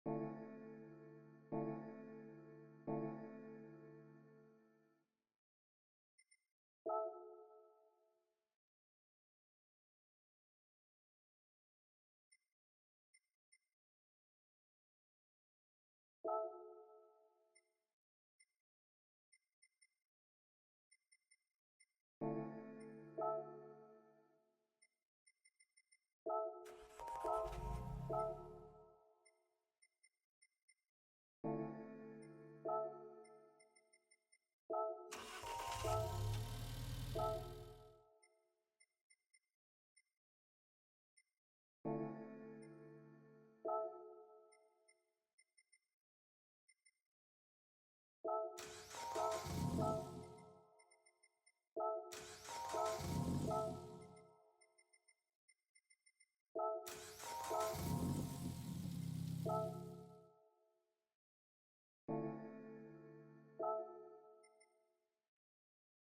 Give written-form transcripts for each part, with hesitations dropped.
Hmm.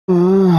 Hmm.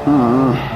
Hmm.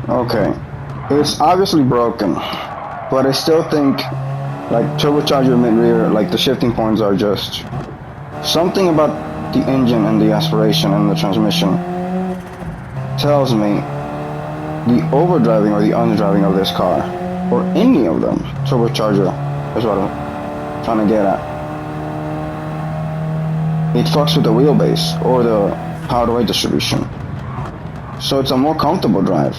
Okay, it's obviously broken, but I still think like turbocharger mid-rear, like the shifting points are just something about the engine and the aspiration and the transmission tells me the overdriving or the underdriving of this car, or any of them, turbocharger is what I'm trying to get at. It fucks with the wheelbase or the power to weight distribution. So it's a more comfortable drive.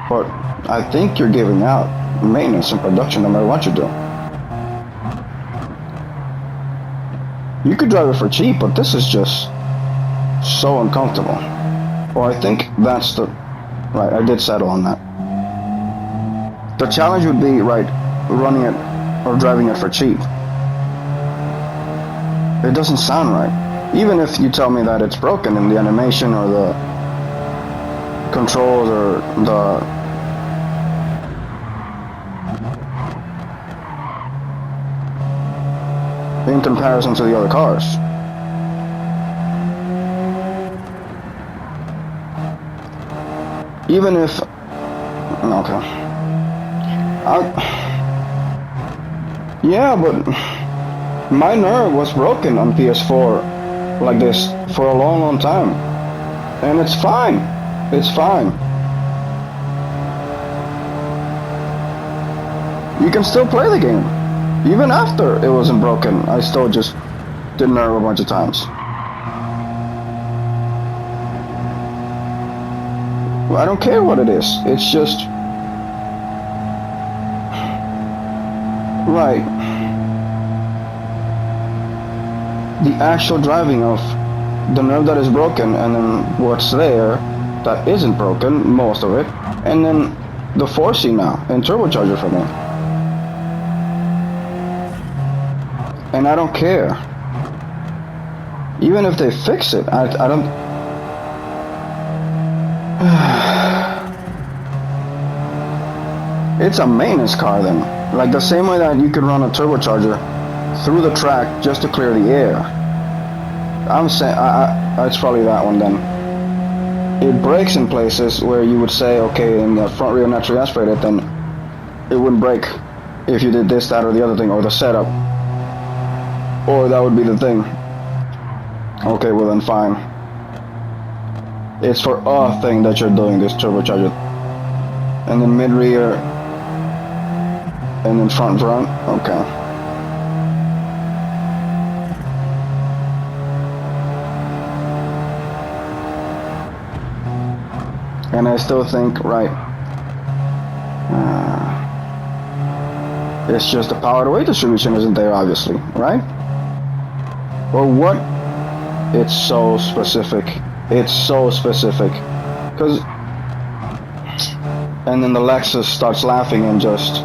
But I think you're giving out maintenance and production no matter what you do. You could drive it for cheap, but this is just so uncomfortable. Or I think that's the... Right, I did settle on that. The challenge would be, right, running it or driving it for cheap. It doesn't sound right. Even if you tell me that it's broken in the animation or the controls or the... in comparison to the other cars. Even if... Okay. Yeah, but my nerve was broken on PS4 like this for a long, long time. And it's fine. It's fine. You can still play the game. Even after it wasn't broken, I still just did nerve a bunch of times. I don't care what it is. It's just... Right. The actual driving of the nerve that is broken and then what's there that isn't broken, most of it, and then the 4C now and turbocharger for me. And I don't care. Even if they fix it, I don't... It's a maintenance car then. Like the same way that you could run a turbocharger through the track just to clear the air. I'm saying, it's probably that one then. It breaks in places where you would say, okay, in the front rear naturally aspirated, then it wouldn't break if you did this, that, or the other thing, or the setup. Or that would be the thing. Okay, well then fine. It's for a thing that you're doing this turbocharger. And then mid-rear. And then front. Okay. And I still think, right. It's just the power to weight distribution isn't there, obviously, right? Or what? It's so specific. It's so specific. Cause, and then the Lexus starts laughing and just,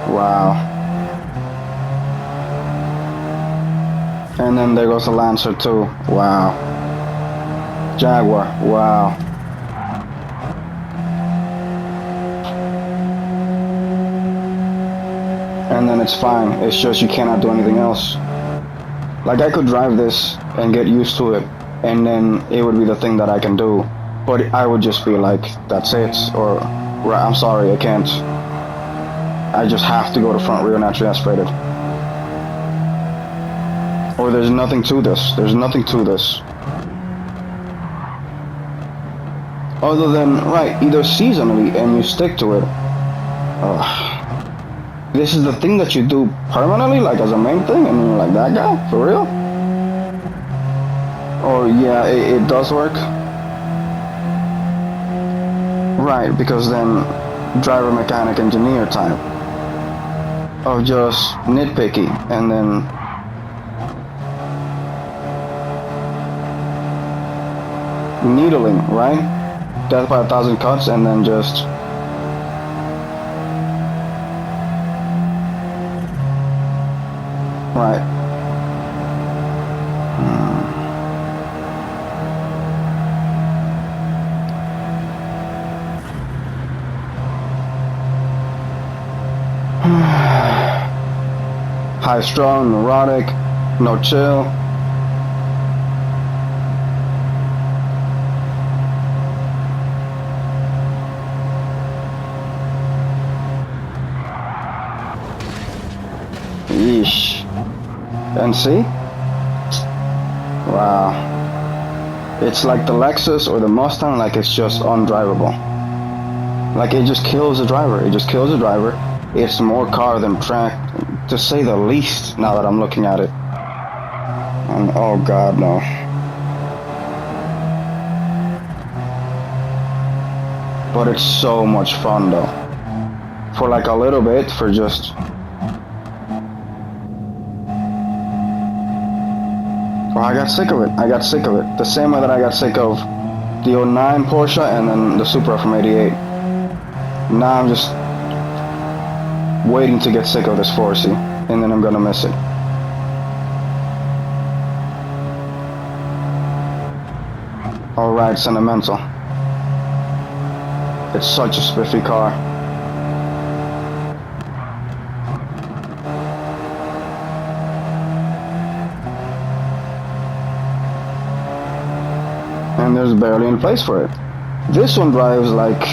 wow. And then there goes the Lancer too. Wow. Jaguar, wow. And then it's fine. It's just you cannot do anything else. Like I could drive this and get used to it, and then it would be the thing that I can do. But I would just be like, that's it, or I'm sorry, I can't. I just have to go to front rear naturally aspirated. Or there's nothing to this. There's nothing to this. Other than, right, either seasonally and you stick to it. This is the thing that you do permanently, like as a main thing, and you're like, that guy? For real? Or yeah, it does work. Right, because then driver, mechanic, engineer type of just nitpicky, and then needling, right? Death by 1,000 cuts, and then just right. High strung, neurotic, no chill. Yeesh. And see? Wow. It's like the Lexus or the Mustang, like it's just undrivable. Like it just kills the driver. It just kills the driver. It's more car than track, to say the least, now that I'm looking at it. And oh god, no. But it's so much fun though. For like a little bit, for just... Well, I got sick of it. I got sick of it. The same way that I got sick of the '09 Porsche and then the Supra from '88. Now I'm just waiting to get sick of this 4C, and then I'm gonna miss it. Alright, sentimental. It's such a spiffy car. And there's barely any place for it. This one drives like...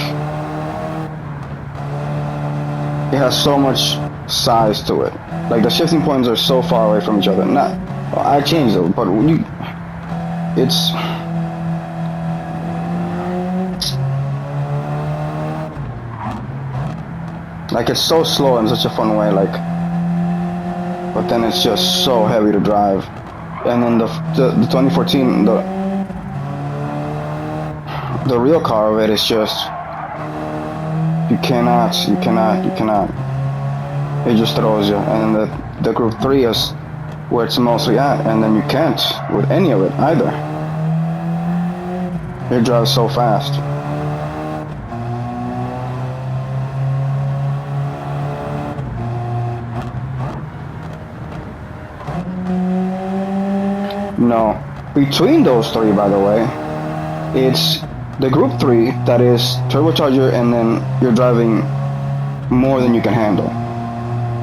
It has so much size to it. Like the shifting points are so far away from each other. Not, well, I changed it, but when you... It's... Like it's so slow in such a fun way, like... But then it's just so heavy to drive. And then the 2014, the real car of it is just, you cannot, it just throws you. And the Group 3 is where it's mostly at, and then you can't with any of it either. It drives so fast. No, between those three, by the way, it's the Group 3 that is turbocharger, and then you're driving more than you can handle.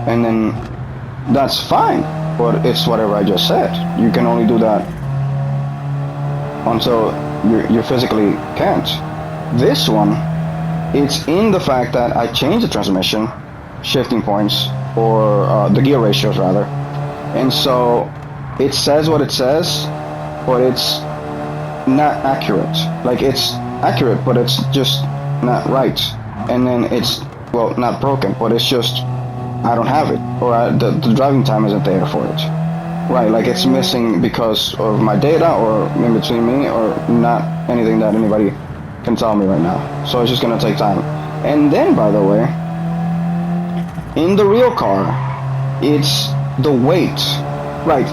And then that's fine, but it's whatever I just said. You can only do that until you physically can't. This one, it's in the fact that I changed the transmission, shifting points, or the gear ratios rather. And so it says what it says, but it's not accurate. Like it's accurate, but it's just not right. And then it's, well, not broken, but it's just, I don't have it, or the driving time isn't there for it. Right, like it's missing because of my data, or in between me, or not anything that anybody can tell me right now. So it's just gonna take time. And then, by the way, in the real car, it's the weight. Right,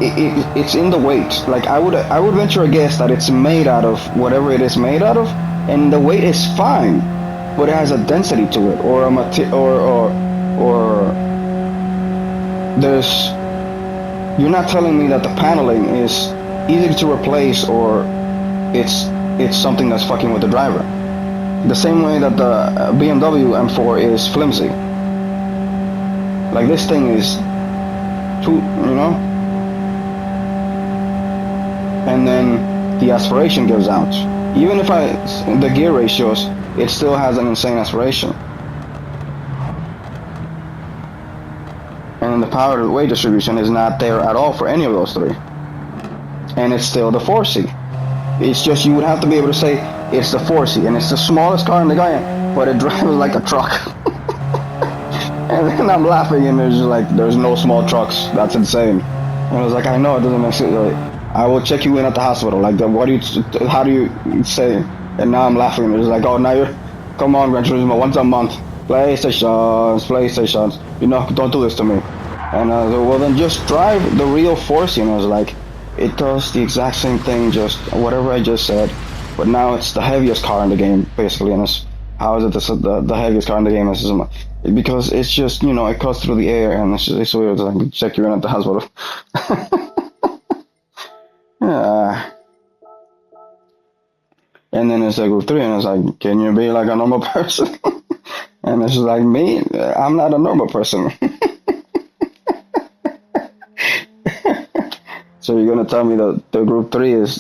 it's in the weight. Like I would venture a guess that it's made out of whatever it is made out of, and the weight is fine, but it has a density to it, or a or there's. You're not telling me that the paneling is easy to replace, or it's something that's fucking with the driver. The same way that the BMW M4 is flimsy. Like this thing is too, and then the aspiration gives out. Even if the gear ratios, it still has an insane aspiration. And the power to weight distribution is not there at all for any of those three. And it's still the 4C. It's just you would have to be able to say it's the 4C, and it's the smallest car in the game, but it drives like a truck. And then I'm laughing, and there's no small trucks. That's insane. And I was like, I know it doesn't make sense. Like, I will check you in at the hospital. Like, how do you say? And now I'm laughing. It's like, oh, now come on, Gran Turismo, once a month. PlayStations. Don't do this to me. And I was like, well, then just drive the real 4C. And I was like, it does the exact same thing, just whatever I just said. But now it's the heaviest car in the game, basically. And how is it the heaviest car in the game? Because it's just, it cuts through the air, and it's weird. Like, check you in at the hospital. And then it's like group 3, and it's like, can you be like a normal person? And it's like, me? I'm not a normal person. So you're gonna tell me that the group 3 is,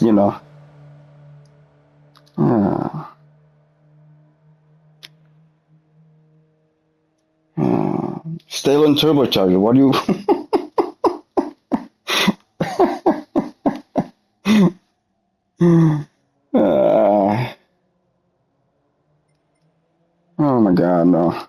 Stalen turbocharger. What do you? Oh my God, no.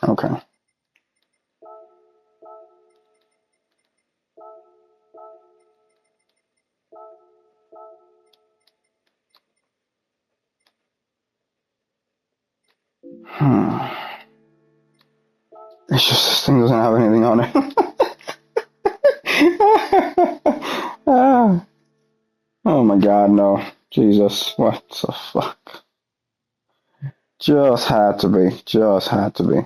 Okay. It's just this thing doesn't have anything on it. Oh my God, no. Jesus, what the fuck? Just had to be. Just had to be.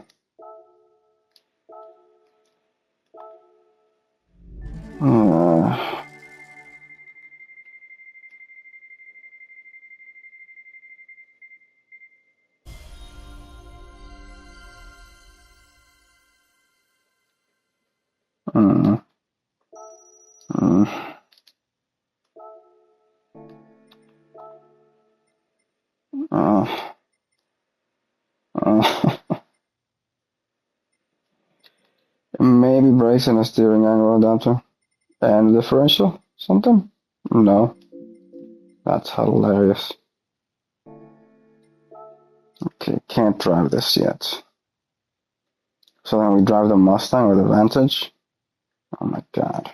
Mm, mm, uh, uh. Maybe brakes and a steering angle adapter. And differential? Something? No. That's hilarious. Okay, can't drive this yet. So then we drive the Mustang or the Vantage. Oh my god.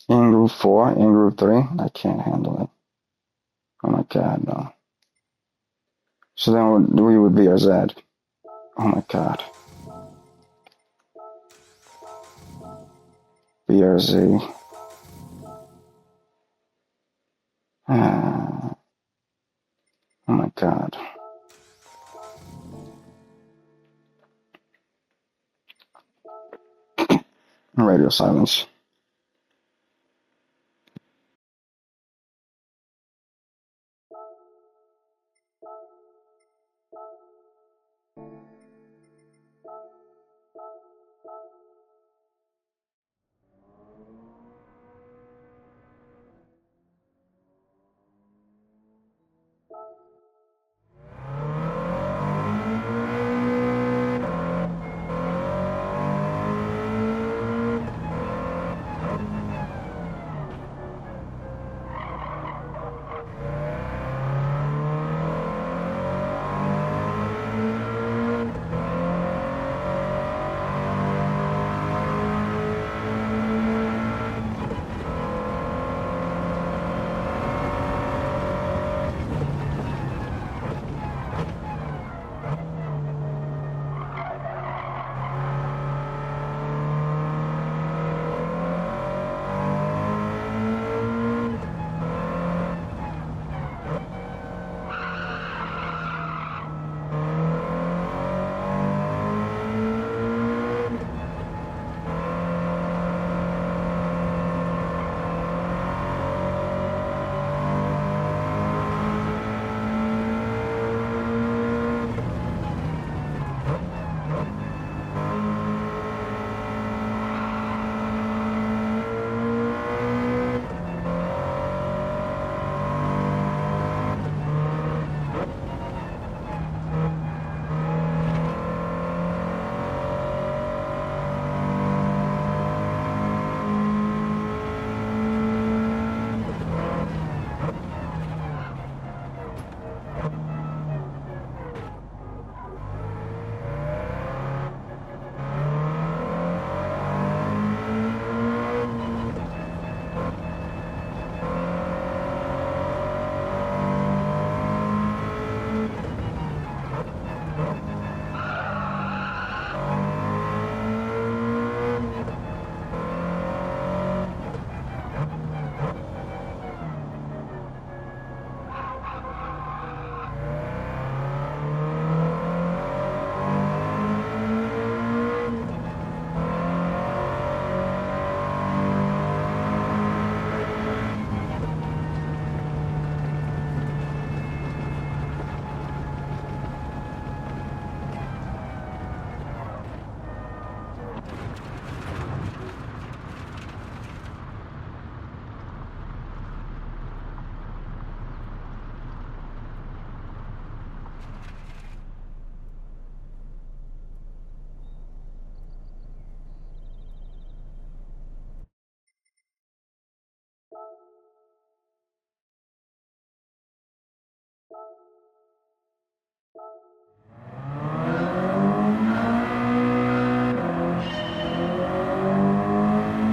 In Group 4, in Group 3, I can't handle it. Oh my god, no. So then we would be our Z. Oh my god. BRZ. Oh my god. Radio silence.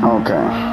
Okay.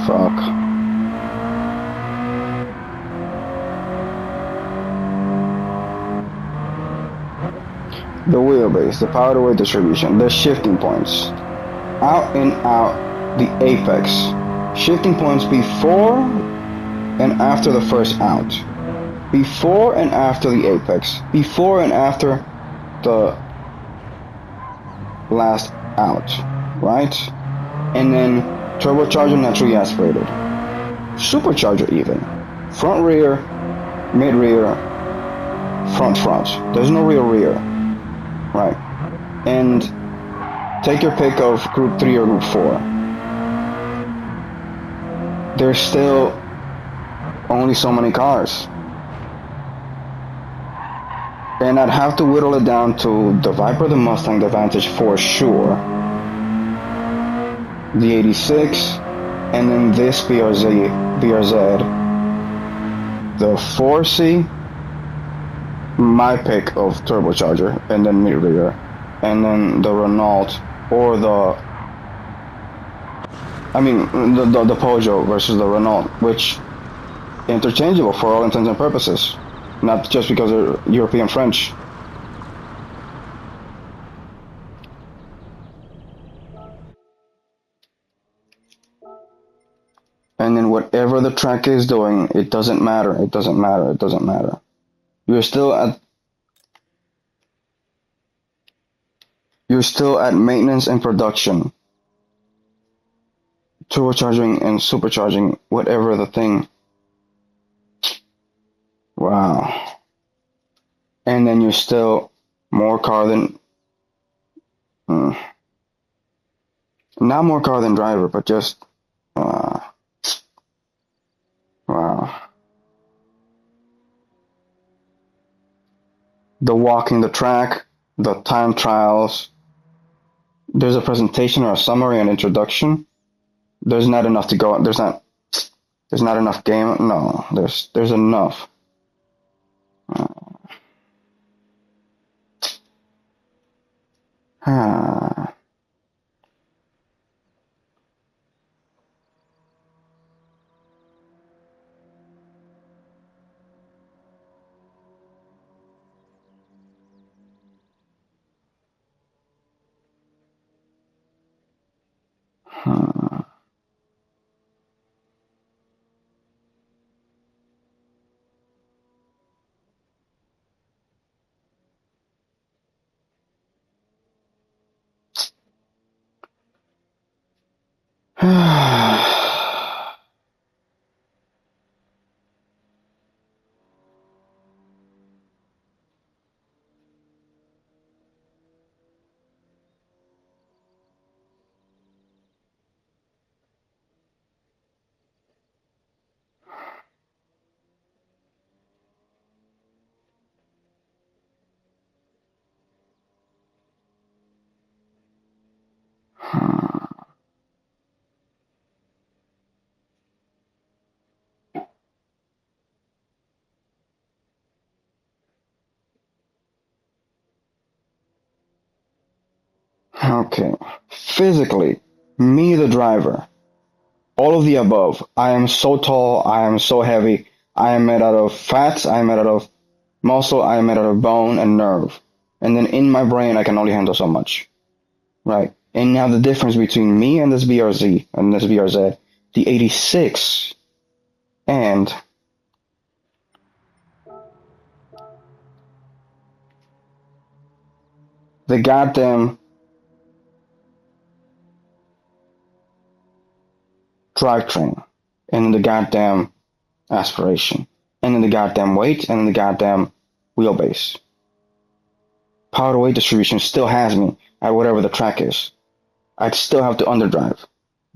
Fuck. The wheelbase, the power to weight distribution, the shifting points. Out and out, the apex. Shifting points before and after the first out. Before and after the apex. Before and after the last out. Right? And then turbocharger naturally aspirated. Supercharger even. Front rear, mid rear, front front. There's no rear. Right? And take your pick of group 3 or group 4. There's still only so many cars. And I'd have to whittle it down to the Viper, the Mustang, the Vantage for sure. The 86, and then this BRZ. The 4C, my pick of turbocharger, and then mid rear. And then the Renault, or the Peugeot versus the Renault, which interchangeable for all intents and purposes, not just because they're European French. And then whatever the track is doing, it doesn't matter. It doesn't matter. It doesn't matter. You're still at maintenance and production, turbocharging and supercharging, whatever the thing. Wow. And then you're still more car than, not more car than driver, but just, wow. The walking the track, the time trials. There's a presentation or a summary and introduction. There's not enough to go. There's not enough game. No, there's enough. Okay. Physically, me the driver, all of the above. I am so tall, I am so heavy, I am made out of fats, I am made out of muscle, I am made out of bone and nerve. And then in my brain, I can only handle so much. Right? And now the difference between me and this BRZ, the 86, and the goddamn drivetrain, and the goddamn aspiration, and then the goddamn weight, and then the goddamn wheelbase. Power to weight distribution still has me at whatever the track is. I'd still have to underdrive.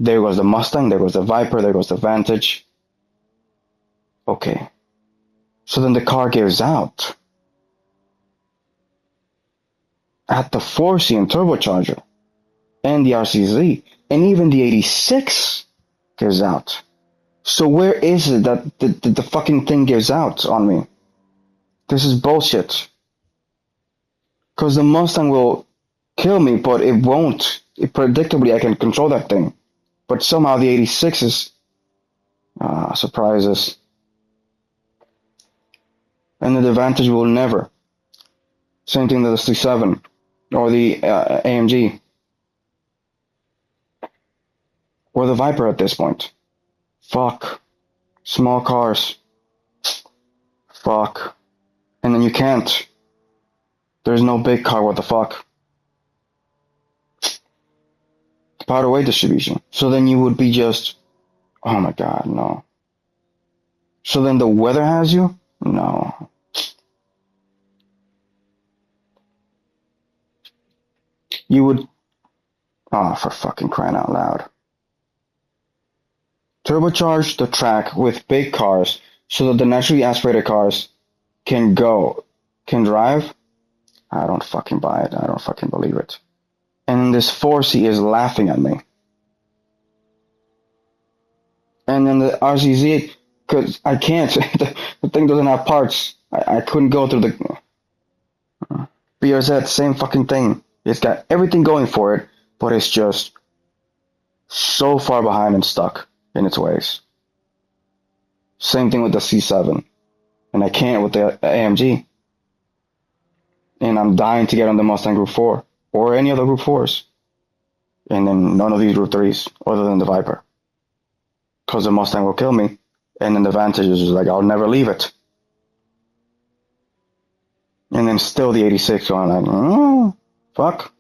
There goes the Mustang, there goes the Viper, there goes the Vantage. Okay. So then the car gives out at the 4C and turbocharger, and the RCZ, and even the 86 gives out. So where is it that the fucking thing gives out on me? This is bullshit. Because the Mustang will kill me, but it won't. Predictably, I can control that thing. But somehow the 86 is surprises. And the Vantage will never. Same thing with the C7 or the AMG or the Viper at this point. Fuck. Small cars. Fuck. And then you can't. There's no big car, what the fuck? Power weight distribution. So then you would be just, oh my god, no. So then the weather has you? No. You would, oh, for fucking crying out loud. Turbocharge the track with big cars so that the naturally aspirated cars can drive? I don't fucking buy it. I don't fucking believe it. And this 4C is laughing at me. And then the RCZ, because I can't. The thing doesn't have parts. I couldn't go through the BRZ, same fucking thing. It's got everything going for it, but it's just so far behind and stuck in its ways. Same thing with the C7. And I can't with the AMG. And I'm dying to get on the Mustang Group 4 or any other Group 4s. And then none of these Group 3s other than the Viper. Because the Mustang will kill me. And then the Vantage is just like, I'll never leave it. And then still the 86 going like, oh, fuck.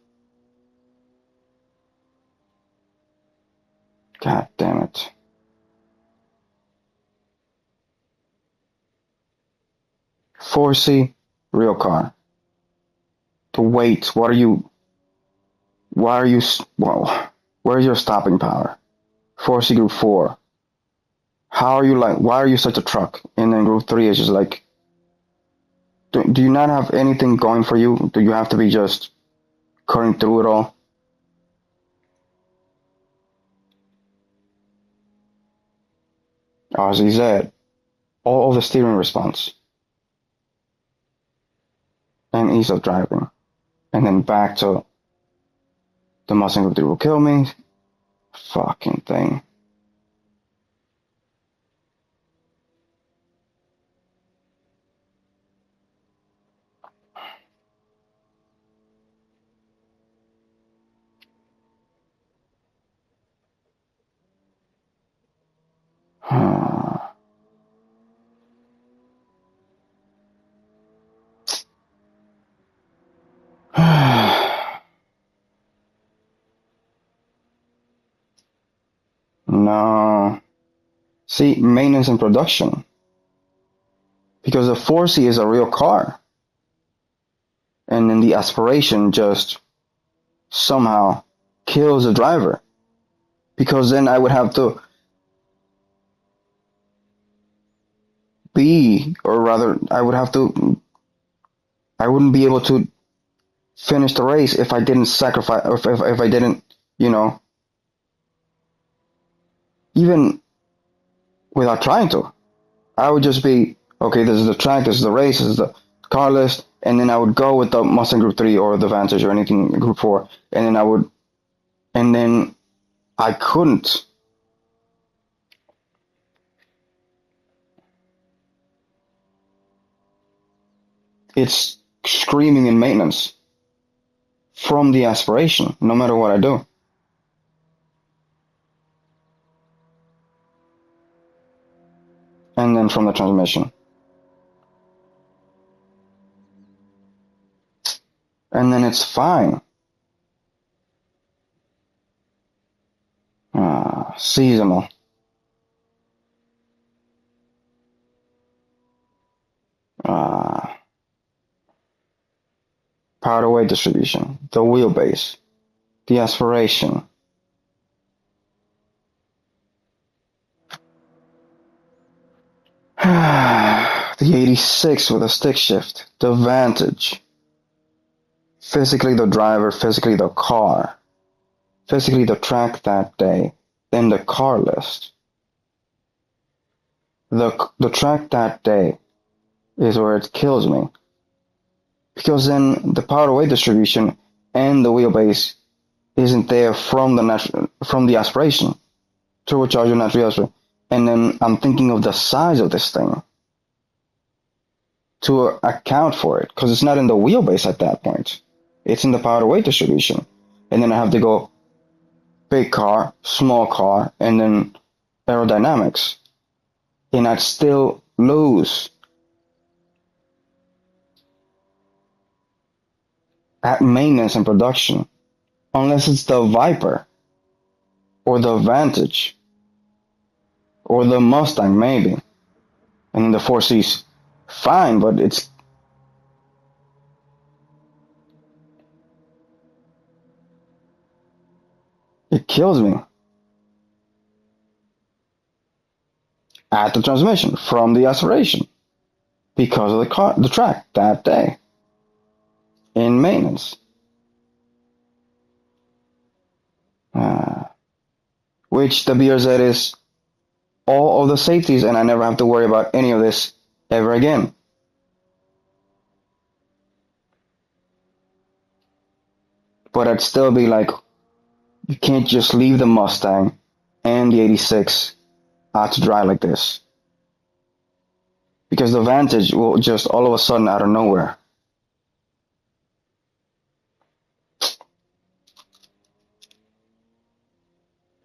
God damn it. Real car. The weight, why are you, well, where's your stopping power? 4C Group 4. How are you like, why are you such a truck? And then Group 3 is just like, do you not have anything going for you? Do you have to be just cutting through it all? RZZ, all of the steering response. And ease of driving. And then back to the Mustang Group 3 will kill me. Fucking thing. No. See, maintenance and production. Because the 4C is a real car. And then the aspiration just somehow kills the driver. Because then I would have to I wouldn't be able to finish the race if I didn't sacrifice, if I didn't, even without trying to. I would just be, okay, this is the track, this is the race, this is the car list, and then I would go with the Mustang Group 3 or the Vantage or anything Group 4, and then I couldn't. It's screaming in maintenance from the aspiration, no matter what I do. And then from the transmission. And then it's fine. Seasonal. Power to weight distribution, the wheelbase, the aspiration. The 86 with a stick shift, the Vantage. Physically the driver, physically the car, physically the track that day, then the car list. The track that day is where it kills me. Because then the power to weight distribution and the wheelbase isn't there from the aspiration. Turbocharger, natural aspiration. And then I'm thinking of the size of this thing. to account for it because it's not in the wheelbase at that point. It's in the power to weight distribution. And then I have to go big car, small car, and then aerodynamics. And I'd still lose at maintenance and production unless it's the Viper or the Vantage or the Mustang maybe. And then the 4C's fine, but it kills me. At the transmission from the acceleration because of the track that day in maintenance. Which the BRZ is all of the safeties, and I never have to worry about any of this ever again. But I'd still be like, you can't just leave the Mustang and the 86 out to dry like this. Because the Vantage will just all of a sudden out of nowhere.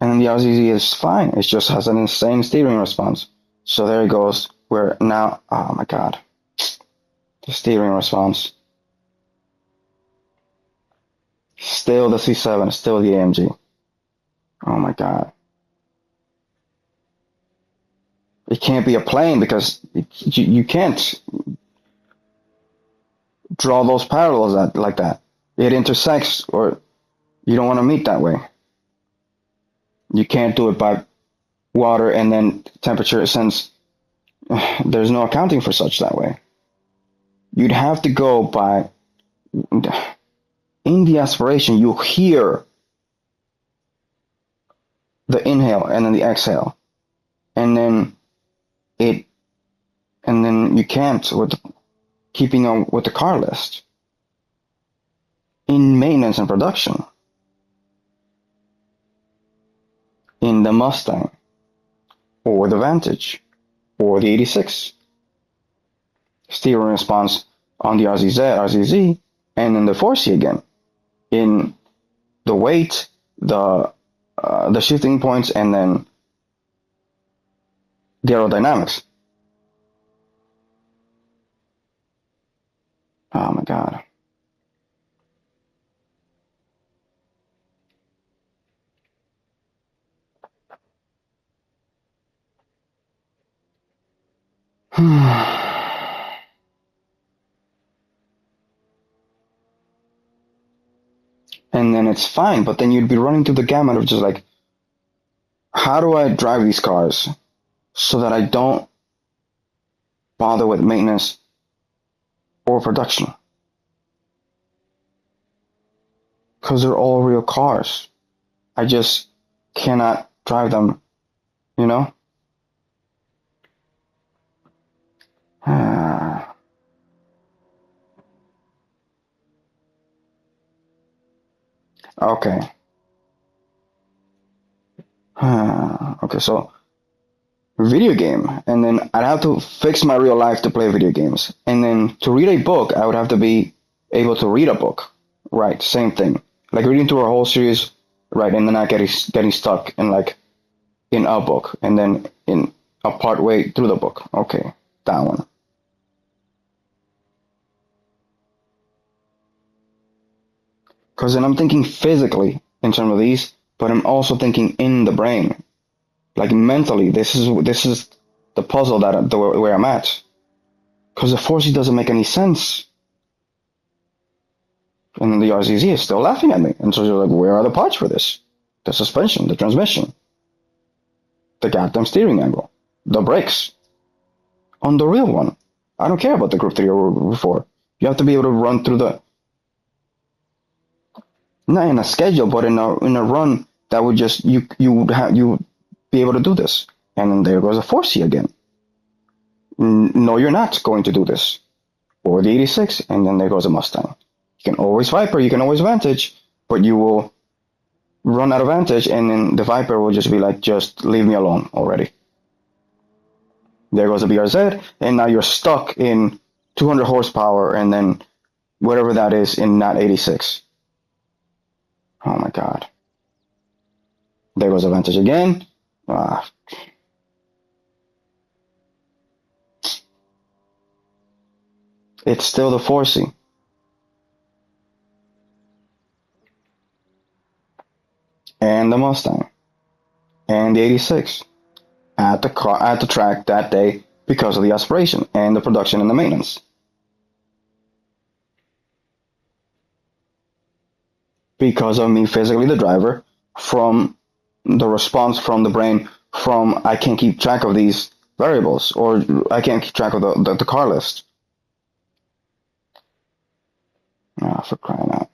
And the RZZ is fine. It just has an insane steering response. So there it goes. Where now, oh my god. The steering response. Still the C7, still the AMG. Oh my god. It can't be a plane because you can't draw those parallels like that. It intersects, or you don't want to meet that way. You can't do it by water and then temperature, since there's no accounting for such that way. You'd have to go by, in the aspiration, you hear the inhale and then the exhale, and then you can't with keeping on with the car list in maintenance and production. In the Mustang or the Vantage or the 86, steering response on the RZZ, and then the 4C again in the weight, the shifting points, and then the aerodynamics. Oh my god. And then it's fine, but then you'd be running through the gamut of just like, how do I drive these cars so that I don't bother with maintenance or production? Because they're all real cars. I just cannot drive them, you know? Okay. Okay, so video game, and then I'd have to fix my real life to play video games, and then to read a book, I would have to be able to read a book, right? Same thing, like reading through a whole series, right? And then not getting stuck in like in a book, and then in a part way through the book. Okay, that one. Because then I'm thinking physically in terms of these, but I'm also thinking in the brain, like mentally. This is the puzzle where I'm at. Because the 4C doesn't make any sense, and then the RZZ is still laughing at me. And so you're like, where are the parts for this? The suspension, the transmission, the goddamn steering angle, the brakes. On the real one, I don't care about the Group 3 or Group 4. You have to be able to run through not in a schedule, but in a run that would just you would be able to do this. And then there goes a 4C again. No, you're not going to do this. Or the 86, and then there goes a Mustang. You can always Viper, you can always Vantage, but you will run out of Vantage, and then the Viper will just be like, just leave me alone already. There goes a BRZ, and now you're stuck in 200 horsepower, and then whatever that is in that 86. Oh my god. There goes a Vantage again. Ah, it's still the 4C and the Mustang and the 86 at the track that day because of the aspiration and the production and the maintenance. Because of me physically the driver, from the response from the brain, from I can't keep track of these variables, or I can't keep track of the car list. Ah, for crying out.